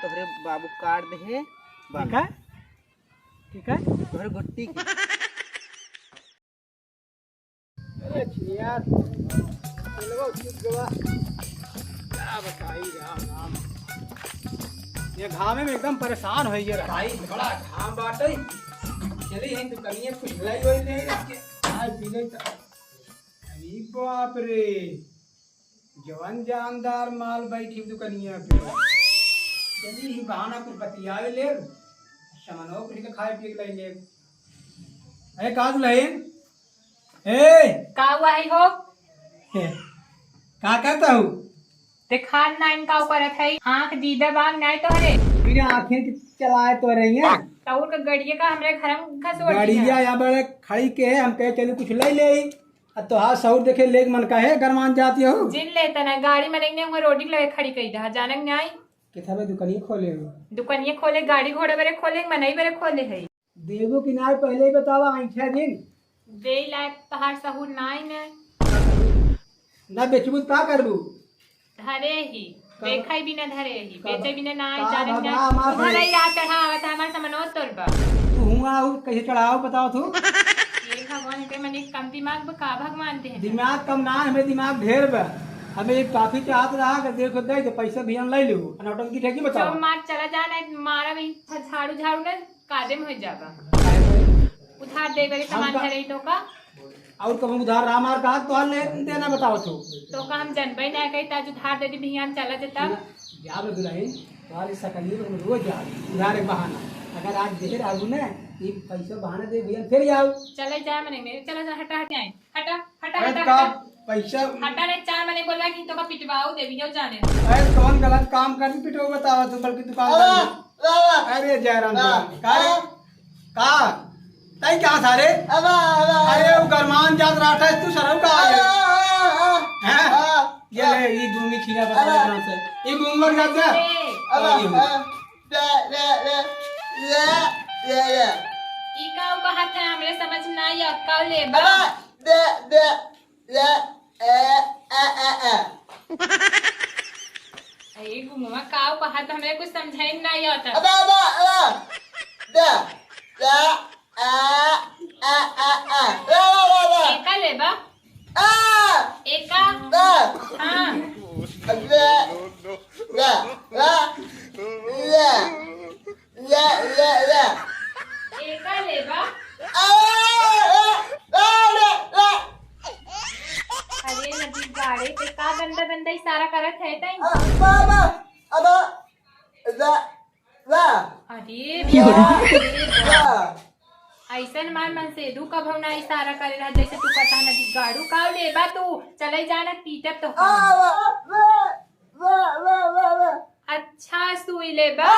तोहरे बाबू काट दे है ठीक है तोहरे गुट्टी अरे यार क्या बताई राम ये घामे में एकदम परेशान हो गया भाई बड़ा घाम बाटे चली है दुकानिया कुछ लाई होई नहीं रखे आज पीले अरे बाप रे जवान जानदार माल बैठी दुकानिया पे चली ही बहाना कुछ बतियावे ले सामानो कुछ खाए पिए लाई ले ए काज लहिन ए का हुआ है हो का कहता हूँ ते खान नाइन का ऊपर है आंख दीदा बांग नहीं तो हरे बिना आंखें चलाए तो रही है तौर का गड़िया का हमरे घर में घसोड़ गाड़िया यहाँ बड़े खड़ी के है हम कहे चलो कुछ ले ले तो हाँ सऊर देखे लेग मन का है गरमान जाती हो जिन लेता ना गाड़ी में नहीं हुआ रोडी लगे खड़ी कही रहा जानक नहीं किथा में दुकानिया खोले हो दुकानिया खोले गाड़ी घोड़े बरे खोले मनई बरे खोले है देवो किनारे पहले ही बतावा आइछा दिन दे लायक पहाड़ सहूर नाई ने ना बेचबू का करबू धरे ही देखा भी न धरे ही बेचे भी न नाई का जानक बाबा, नहीं हमार तुम्हारा ही रात चढ़ावत है हमारे समनो तोरबा तू हुआ कैसे चढ़ाओ बताओ तू ये भगवान के मन कम दिमाग में का भगवान दे दिमाग कम ना हमें दिमाग ढेर बा हमें एक काफी चाहत रहा कि देखो दे तो पैसा भी हम ले लू नौटंकी ठेकी बताओ जो मार चला जाना मारा भी झाड़ू झाड़ू ने कादम हो जाबा उधार दे बरे सामान धरे तो का और कब उधार रामार का तो हाल देना बताओ तो का हम जनबई ना कही ता जो धार दे दी भियान चला जता जा रे दुल्हन तुम्हारी सकली में रोज जा उधार एक बहाना अगर आज देर आगू ना ये पैसा बहाना दे भैया फिर आओ चले जाए मने मेरे चला जा हटा हट जाए हटा हटा अरे हटा का हटा पैसा हटा ने चार मने बोला कि तो का पिटवाओ देवी जाओ जाने अरे कौन गलत काम कर पिटो बताओ तू बल्कि दुकान अरे जयराम का तई क्या सारे अरे वो गरमान जात राठा तू शर्म का है ये ले ये गुंगी छीना बता कहां से ये गुंगर जात जा ई काऊ का हाथ है हमरे समझ ना आई काऊ ले बा ए गुंगवा काऊ का हाथ हमरे कुछ समझाई ना आई आता एका ले बा एका हां एका ले बा अरे नदी गाड़े पे का गंदा गंदा इशारा करत है तई अरे ऐसन मार मन से दू का भवना इशारा करे रहा जैसे तू पता नदी गाड़ू का ले बा तू चले जाना पीटब तो अच्छा सुई ले बा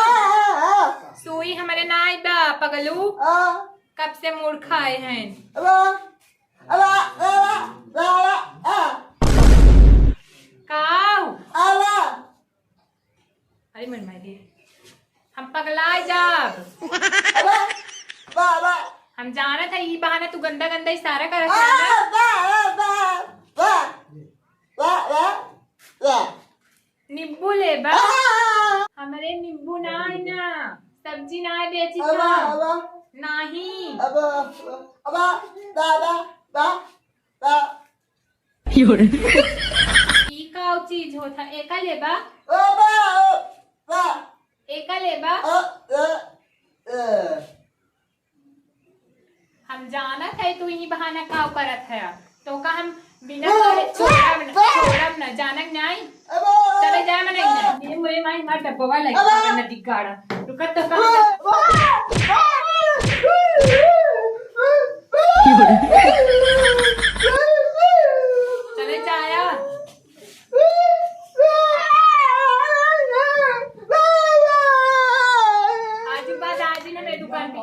सुई हमारे नाई बा पगलू कब से मूड खाए हैं काऊ अरे मन माई हम पगला जाब हम जाना था ये बहाना तू गंदा गंदा इशारा कर निब्बू ले बा हमारे निब्बू ना है ना सब्जी ना है बेची नहीं ई का चीज होता एका ले बा एका ले बा हम जाना था तू ही बहाना काव करत है तो का हम बिना छोड़ब न जानक नहीं चले जाए मन नहीं ये मोरे माई मार डब्बा लग नदी गाड़ा रुकत तो का चले जाया आज बाद आज ही ना मेरी दुकान पे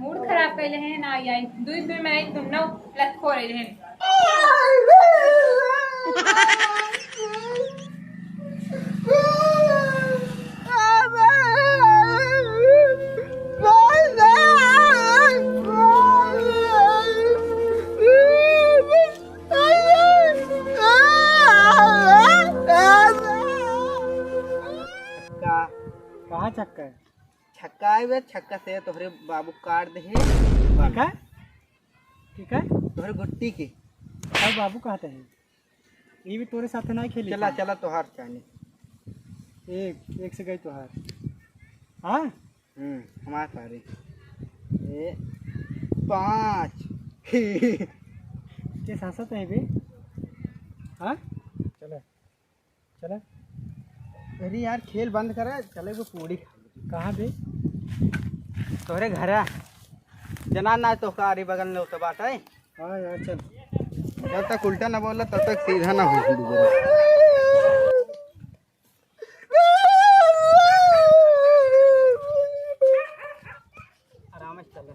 मूड खराब कर रहे हैं ना आई दूध में मैं तुम ना लत खो रहे हैं छक्का आए छक्का से तोहरे बाबू काट दे ठीक है ठीक है। तोहरे गुट्टी के। अब बाबू कहते हैं ये भी तोरे साथ नहीं खेली। चला चला तोहार चानी। एक एक से गई तोहार। हाँ हमारे सारे 5 के सांसत है बे। हाँ चले चले। अरे यार खेल बंद करा चले वो पूरी कहाँ बे। तोहरे घर जना ना तो कारी बगल में तो बात है। हाँ यार चल। जब तक उल्टा ना बोला तब तक सीधा ना हो। आराम से चले।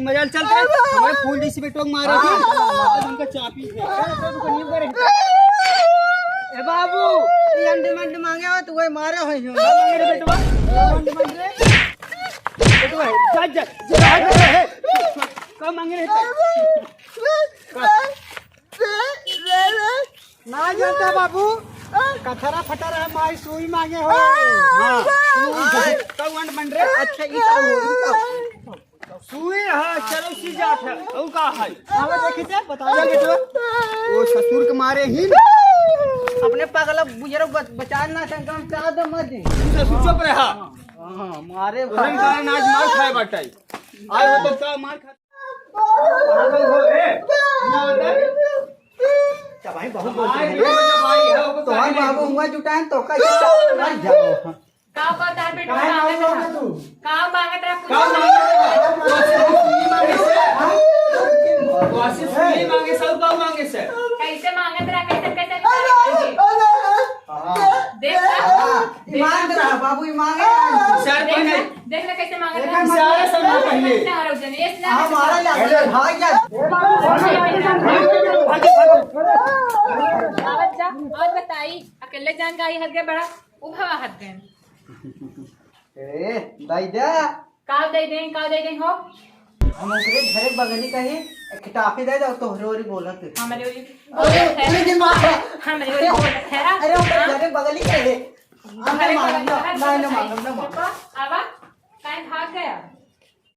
मजाल चल हमारे फूल जैसी पे टोक मारे थे उनका चापी है। ए बाबू ये अंडे मंडे मांगे हो तो वही मारे हो मांगे रे बेटवा अंडे मंडे बेटवा जा जा कब मांगे रे ना जानता बाबू कथरा फटरा है माई सुई मांगे हो। हां कब अंडे मंडे अच्छा ये सुई है चलो सी जात है और का है आवे देखिते बताओ बेटवा वो ससुर के मारे ही अपने पागल बुजुर्ग बचाना संगम का दे मत तू चुप रहा। हां मारे भाई का नाच मार खाए बटाई आए हो तो का मार खा पागल हो ए क्या भाई बहुत बोलते हैं भाई है तो हम बाबू हुआ जुटाएं तो का मर जाओ काव का तार बेटा काव मांगत रहा मांगे सब का मांगे से कैसे मांगत रहा कैसे मांग रहा बाबू मांगे सर देख ले कैसे मांगत रहा सारा समय पहले हमारा भाग जा बच्चा और बताई अकेले जान गाई हद गए बड़ा उभा हद गए ए दाइदा काव दे दें हो हम ओकरे घरे बगली का ही किताबे दे दो तो रोरी बोलत हमारे अरे मां हमारे अरे ओकरे घरे बगली का है ना मांगम ना मांगम आवा काहे भाग गया